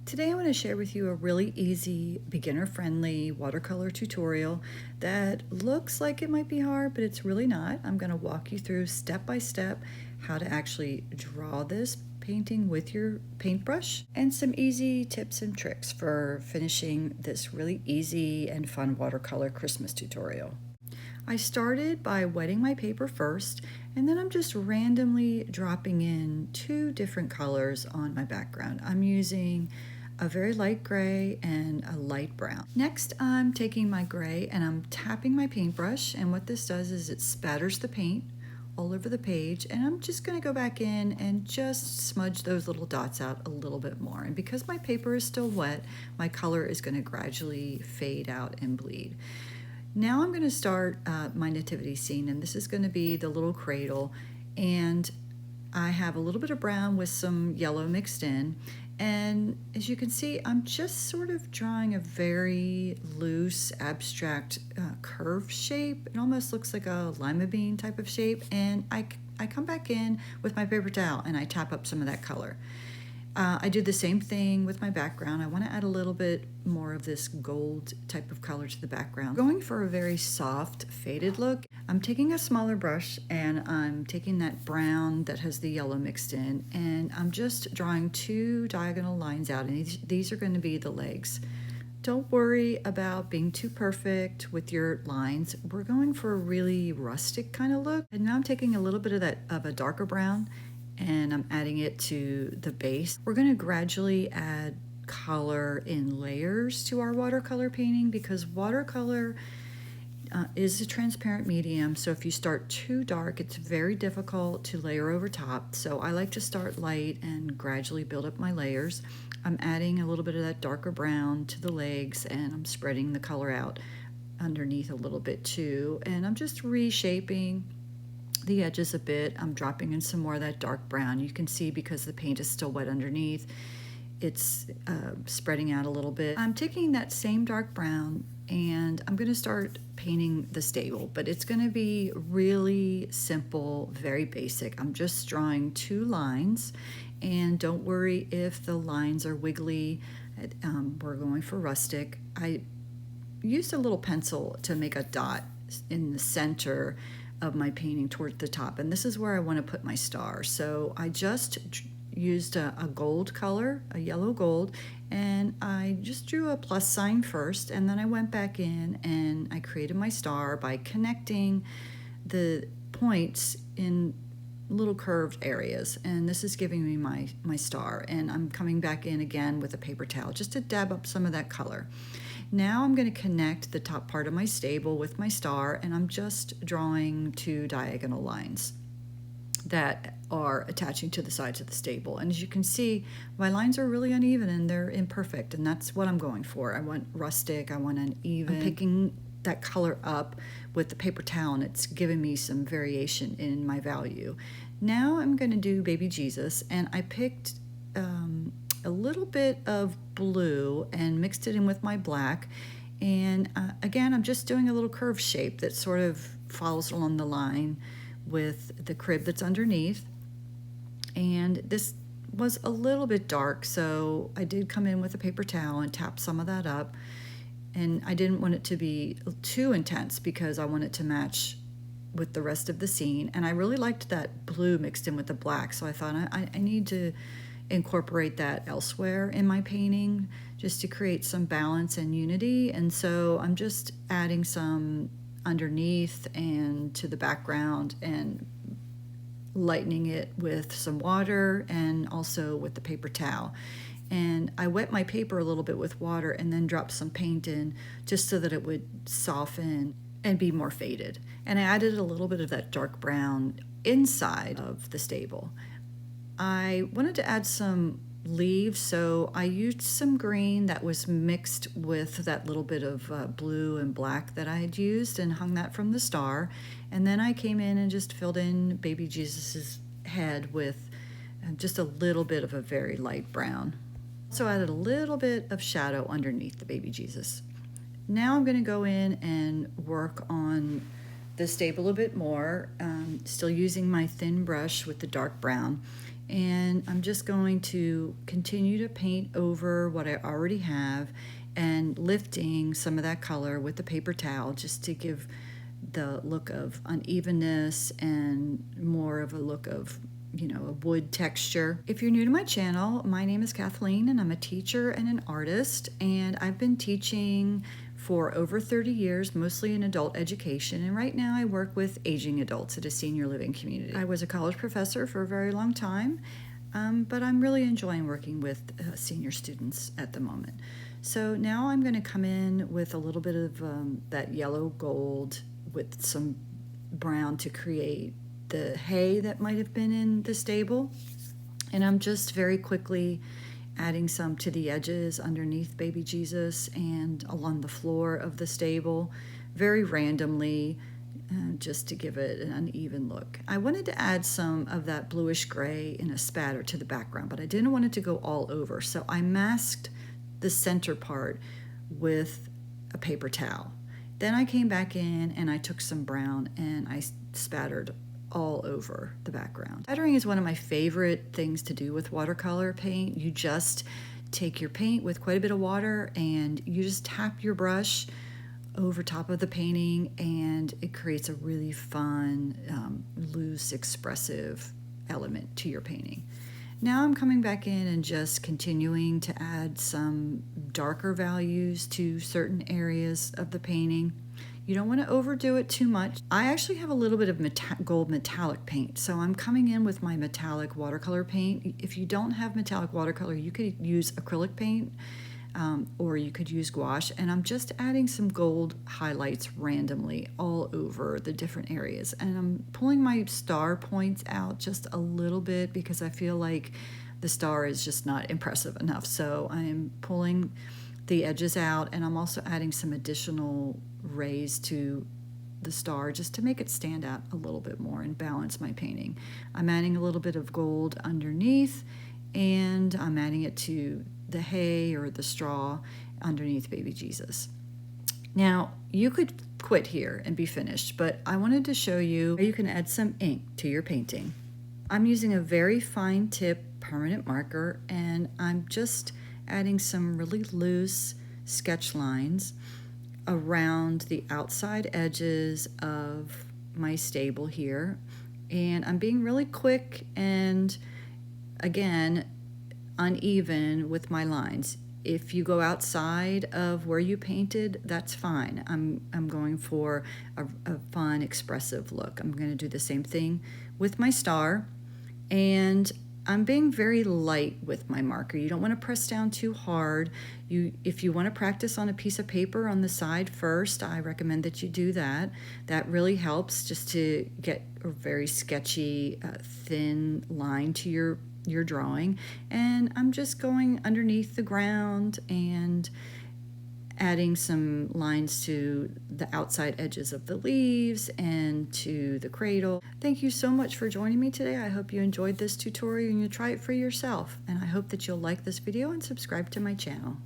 Today I want to share with you a really easy, beginner-friendly watercolor tutorial that looks like it might be hard, but it's really not. I'm going to walk you through step by step how to actually draw this painting with your paintbrush and some easy tips and tricks for finishing this really easy and fun watercolor Christmas tutorial. I started by wetting my paper first, and then I'm just randomly dropping in two different colors on my background. I'm using a very light gray and a light brown. Next, I'm taking my gray and I'm tapping my paintbrush, and what this does is it spatters the paint all over the page, and I'm just going to go back in and just smudge those little dots out a little bit more. And because my paper is still wet, my color is going to gradually fade out and bleed. Now I'm going to start my nativity scene, and this is going to be the little cradle, and I have a little bit of brown with some yellow mixed in, and as you can see, I'm just sort of drawing a very loose, abstract curve shape. It almost looks like a lima bean type of shape, and I come back in with my paper towel and I tap up some of that color. I do the same thing with my background. I want to add a little bit more of this gold type of color to the background. Going for a very soft, faded look, I'm taking a smaller brush and I'm taking that brown that has the yellow mixed in, and I'm just drawing two diagonal lines out, and these are going to be the legs. Don't worry about being too perfect with your lines. We're going for a really rustic kind of look. And now I'm taking a little bit of a darker brown, and I'm adding it to the base. We're going to gradually add color in layers to our watercolor painting, because watercolor is a transparent medium, so if you start too dark, it's very difficult to layer over top. So I like to start light and gradually build up my layers. I'm adding a little bit of that darker brown to the legs, and I'm spreading the color out underneath a little bit too, and I'm just reshaping the edges a bit. I'm dropping in some more of that dark brown. You can see because the paint is still wet underneath, it's spreading out a little bit. I'm taking that same dark brown and I'm going to start painting the stable, but it's going to be really simple, very basic. I'm just drawing two lines, and don't worry if the lines are wiggly. We're going for rustic. I used a little pencil to make a dot in the center of my painting toward the top, and this is where I want to put my star. So I just used a gold color, a yellow gold, and I just drew a plus sign first, and then I went back in and I created my star by connecting the points in little curved areas, and this is giving me my star. And I'm coming back in again with a paper towel just to dab up some of that color. Now I'm going to connect the top part of my stable with my star, and I'm just drawing two diagonal lines that are attaching to the sides of the stable. And as you can see, my lines are really uneven and they're imperfect, and that's what I'm going for. I want rustic, I want an even. I'm picking that color up with the paper towel, and it's giving me some variation in my value. Now I'm going to do baby Jesus, and I picked a little bit of blue and mixed it in with my black, and again I'm just doing a little curve shape that sort of follows along the line with the crib that's underneath. And this was a little bit dark, so I did come in with a paper towel and tap some of that up, and I didn't want it to be too intense because I want it to match with the rest of the scene. And I really liked that blue mixed in with the black, so I thought I need to incorporate that elsewhere in my painting just to create some balance and unity. And so I'm just adding some underneath and to the background and lightening it with some water and also with the paper towel. And I wet my paper a little bit with water and then dropped some paint in just so that it would soften and be more faded. And I added a little bit of that dark brown inside of the stable. I wanted to add some leaves, so I used some green that was mixed with that little bit of blue and black that I had used, and hung that from the star. And then I came in and just filled in baby Jesus's head with just a little bit of a very light brown. So I added a little bit of shadow underneath the baby Jesus. Now I'm going to go in and work on the stable a bit more, still using my thin brush with the dark brown. and I'm just going to continue to paint over what I already have and lifting some of that color with the paper towel just to give the look of unevenness and more of a look of, you know, a wood texture. If you're new to my channel, my name is Kathleen and I'm a teacher and an artist, and I've been teaching for over 30 years, mostly in adult education, and right now I work with aging adults at a senior living community. I was a college professor for a very long time, but I'm really enjoying working with senior students at the moment. So now I'm going to come in with a little bit of that yellow gold with some brown to create the hay that might have been in the stable. And I'm just very quickly adding some to the edges underneath baby Jesus and along the floor of the stable, very randomly, just to give it an uneven look. I wanted to add some of that bluish gray in a spatter to the background, but I didn't want it to go all over. So I masked the center part with a paper towel. Then I came back in and I took some brown and I spattered all over the background. Spattering is one of my favorite things to do with watercolor paint. You just take your paint with quite a bit of water and you just tap your brush over top of the painting, and it creates a really fun, loose, expressive element to your painting. Now I'm coming back in and just continuing to add some darker values to certain areas of the painting. You don't want to overdo it too much. I actually have a little bit of gold metallic paint, so I'm coming in with my metallic watercolor paint. If you don't have metallic watercolor, you could use acrylic paint, or you could use gouache, and I'm just adding some gold highlights randomly all over the different areas. And I'm pulling my star points out just a little bit because I feel like the star is just not impressive enough. So I'm pulling the edges out, and I'm also adding some additional rays to the star just to make it stand out a little bit more and balance my painting. I'm adding a little bit of gold underneath, and I'm adding it to the hay or the straw underneath baby Jesus. Now you could quit here and be finished, but I wanted to show you how you can add some ink to your painting. I'm using a very fine tip permanent marker, and I'm just adding some really loose sketch lines around the outside edges of my stable here, and I'm being really quick and again uneven with my lines. If you go outside of where you painted, that's fine. I'm going for a fun, expressive look. I'm going to do the same thing with my star, and I'm being very light with my marker. You don't want to press down too hard. If you want to practice on a piece of paper on the side first, I recommend that you do that. That really helps just to get a very sketchy, thin line to your drawing. And I'm just going underneath the ground and adding some lines to the outside edges of the leaves and to the cradle. Thank you so much for joining me today. I hope you enjoyed this tutorial and you'll try it for yourself. And I hope that you'll like this video and subscribe to my channel.